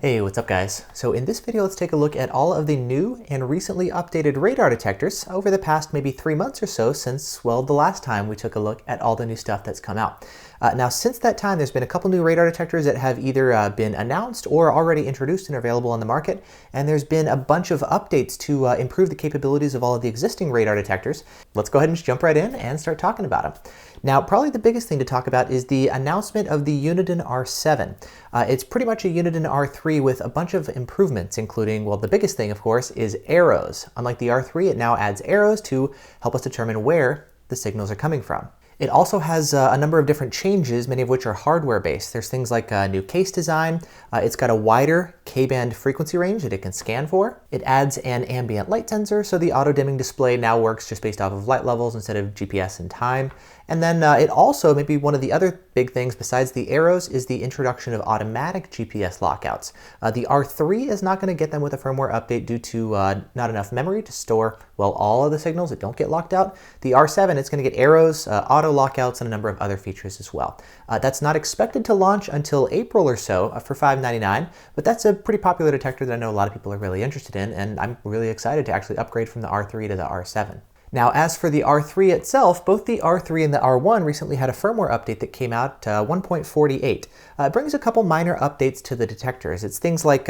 Hey, what's up guys? So in this video, let's take a look at all of the new and recently updated radar detectors over the past maybe 3 months or so since, well, the last time we took a look at all the new stuff that's come out. Now, since that time, there's been a couple new radar detectors that have either been announced or already introduced and are available on the market, and there's been a bunch of updates to improve the capabilities of all of the existing radar detectors. Let's go ahead and just jump right in and start talking about them. Now, probably the biggest thing to talk about is the announcement of the Uniden R7. It's pretty much a Uniden R3 with a bunch of improvements, including, well, the biggest thing, of course, is arrows. Unlike the R3, it now adds arrows to help us determine where the signals are coming from. It also has a number of different changes, many of which are hardware-based. There's things like a new case design. It's got a wider K-band frequency range that it can scan for. It adds an ambient light sensor, so the auto-dimming display now works just based off of light levels instead of GPS and time. And then it also, maybe one of the other big things besides the arrows, is the introduction of automatic GPS lockouts. The R3 is not going to get them with a firmware update due to not enough memory to store, well, all of the signals that don't get locked out. The R7, it's going to get arrows, auto lockouts, and a number of other features as well. That's not expected to launch until April or so for $599, but that's a pretty popular detector that I know a lot of people are really interested in, and I'm really excited to actually upgrade from the R3 to the R7. Now, as for the R3 itself, both the R3 and the R1 recently had a firmware update that came out 1.48. It brings a couple minor updates to the detectors. It's things like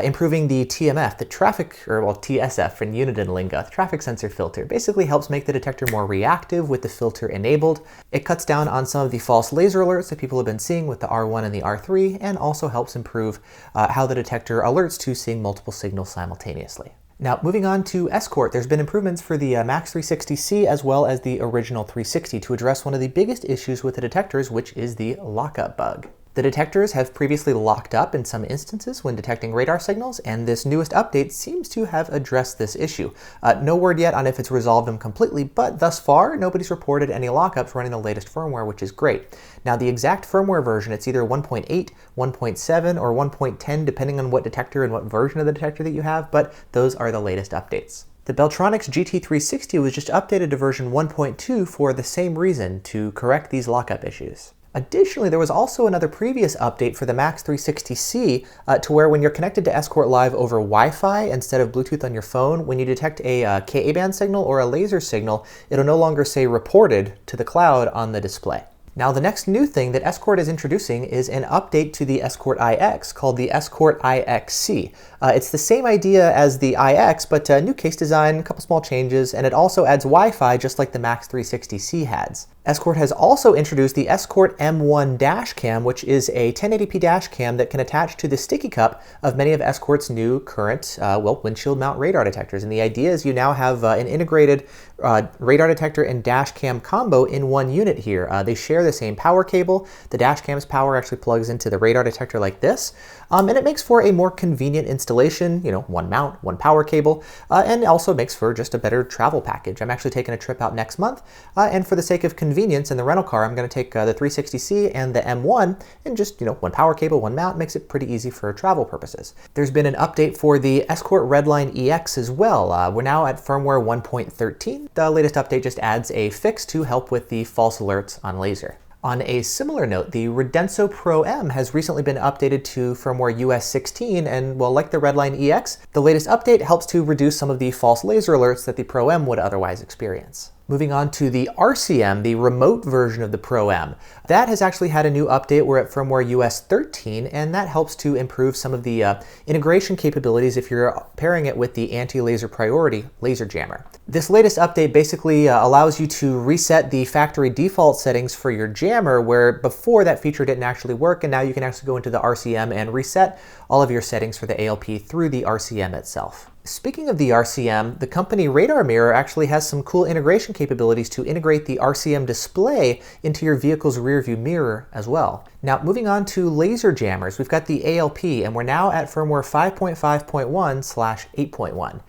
improving the TMF, the traffic, or well, TSF in Uniden lingo, the traffic sensor filter. Basically helps make the detector more reactive with the filter enabled. It cuts down on some of the false laser alerts that people have been seeing with the R1 and the R3, and also helps improve how the detector alerts to seeing multiple signals simultaneously. Now, moving on to Escort, there's been improvements for the Max 360C as well as the original 360 to address one of the biggest issues with the detectors, which is the lockup bug. The detectors have previously locked up in some instances when detecting radar signals, and this newest update seems to have addressed this issue. No word yet on if it's resolved them completely, but thus far, nobody's reported any lockups running the latest firmware, which is great. Now, the exact firmware version, it's either 1.8, 1.7, or 1.10, depending on what detector and what version of the detector that you have, but those are the latest updates. The Beltronics GT360 was just updated to version 1.2 for the same reason, to correct these lockup issues. Additionally, there was also another previous update for the Max 360C to where when you're connected to Escort Live over Wi-Fi instead of Bluetooth on your phone, when you detect a Ka-band signal or a laser signal, it'll no longer say reported to the cloud on the display. Now, the next new thing that Escort is introducing is an update to the Escort iX called the Escort iXC. It's the same idea as the iX, but a new case design, a couple small changes, and it also adds Wi-Fi just like the Max 360C has. Escort has also introduced the Escort M1 dash cam, which is a 1080p dash cam that can attach to the sticky cup of many of Escort's new current, windshield mount radar detectors. And the idea is you now have an integrated radar detector and dash cam combo in one unit here. They share the same power cable. The dash cam's power actually plugs into the radar detector like this, and it makes for a more convenient installation, one mount, one power cable, and also makes for just a better travel package. I'm actually taking a trip out next month, and for the sake of convenience in the rental car, I'm going to take the 360C and the M1 and just, one power cable, one mount, makes it pretty easy for travel purposes. There's been an update for the Escort Redline EX as well. We're now at firmware 1.13. The latest update just adds a fix to help with the false alerts on laser. On a similar note, the Redenso Pro M has recently been updated to firmware US 16, and well, like the Redline EX, the latest update helps to reduce some of the false laser alerts that the Pro M would otherwise experience. Moving on to the RCM, the remote version of the Pro M. That has actually had a new update. We're at firmware US 13, and that helps to improve some of the integration capabilities if you're pairing it with the anti-laser priority laser jammer. This latest update basically allows you to reset the factory default settings for your jammer, where before that feature didn't actually work, and now you can actually go into the RCM and reset all of your settings for the ALP through the RCM itself. Speaking of the RCM, the company Radar Mirror actually has some cool integration capabilities to integrate the RCM display into your vehicle's rearview mirror as well. Now, moving on to laser jammers, we've got the ALP, and we're now at firmware 5.5.1/8.1.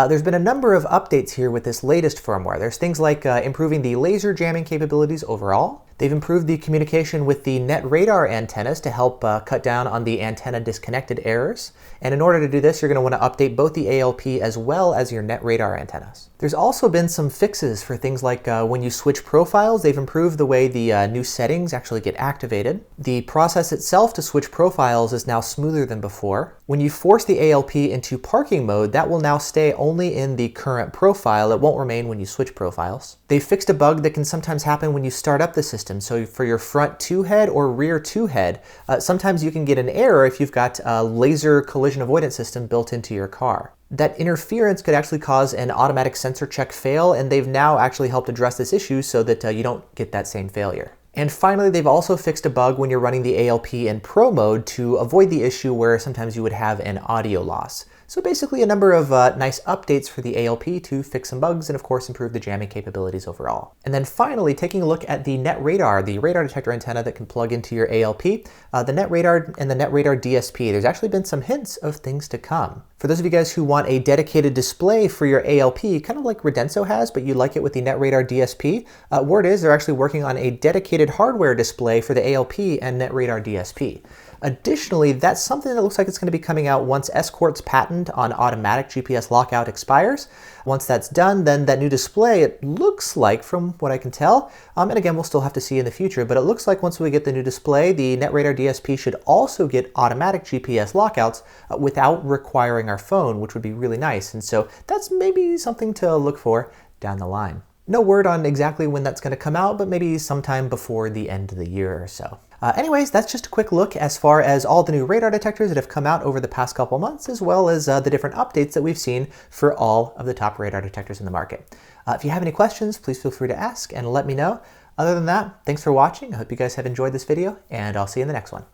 There's been a number of updates here with this latest firmware. There's things like improving the laser jamming capabilities overall. They've improved the communication with the net radar antennas to help cut down on the antenna disconnected errors. And in order to do this, you're going to want to update both the ALP as well as your net radar antennas. There's also been some fixes for things like when you switch profiles. They've improved the way the new settings actually get activated. The process itself to switch profiles is now smoother than before. When you force the ALP into parking mode, that will now stay only in the current profile. It won't remain when you switch profiles. They fixed a bug that can sometimes happen when you start up the system. So for your front 2 head or rear 2 head, sometimes you can get an error if you've got a laser collision avoidance system built into your car. That interference could actually cause an automatic sensor check fail, and they've now actually helped address this issue so that you don't get that same failure. And finally, they've also fixed a bug when you're running the ALP in Pro mode to avoid the issue where sometimes you would have an audio loss. So basically a number of nice updates for the ALP to fix some bugs and of course improve the jamming capabilities overall. And then finally, taking a look at the Net Radar, the radar detector antenna that can plug into your ALP, the Net Radar and the Net Radar DSP. There's actually been some hints of things to come. For those of you guys who want a dedicated display for your ALP, kind of like Redenso has, but you like it with the Net Radar DSP, word is they're actually working on a dedicated hardware display for the ALP and Net Radar DSP. Additionally, that's something that looks like it's going to be coming out once Escort's patent on automatic GPS lockout expires. Once that's done, then that new display, it looks like, from what I can tell, and again, we'll still have to see in the future, but it looks like once we get the new display, the Net Radar DSP should also get automatic GPS lockouts without requiring our phone, which would be really nice. And so that's maybe something to look for down the line. No word on exactly when that's going to come out, but maybe sometime before the end of the year or so. Anyways, that's just a quick look as far as all the new radar detectors that have come out over the past couple months, as well as the different updates that we've seen for all of the top radar detectors in the market. If you have any questions, please feel free to ask and let me know. Other than that, thanks for watching. I hope you guys have enjoyed this video, and I'll see you in the next one.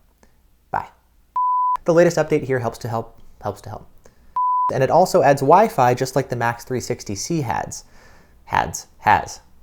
Bye. The latest update here helps to help. And it also adds Wi-Fi just like the Max 360C has.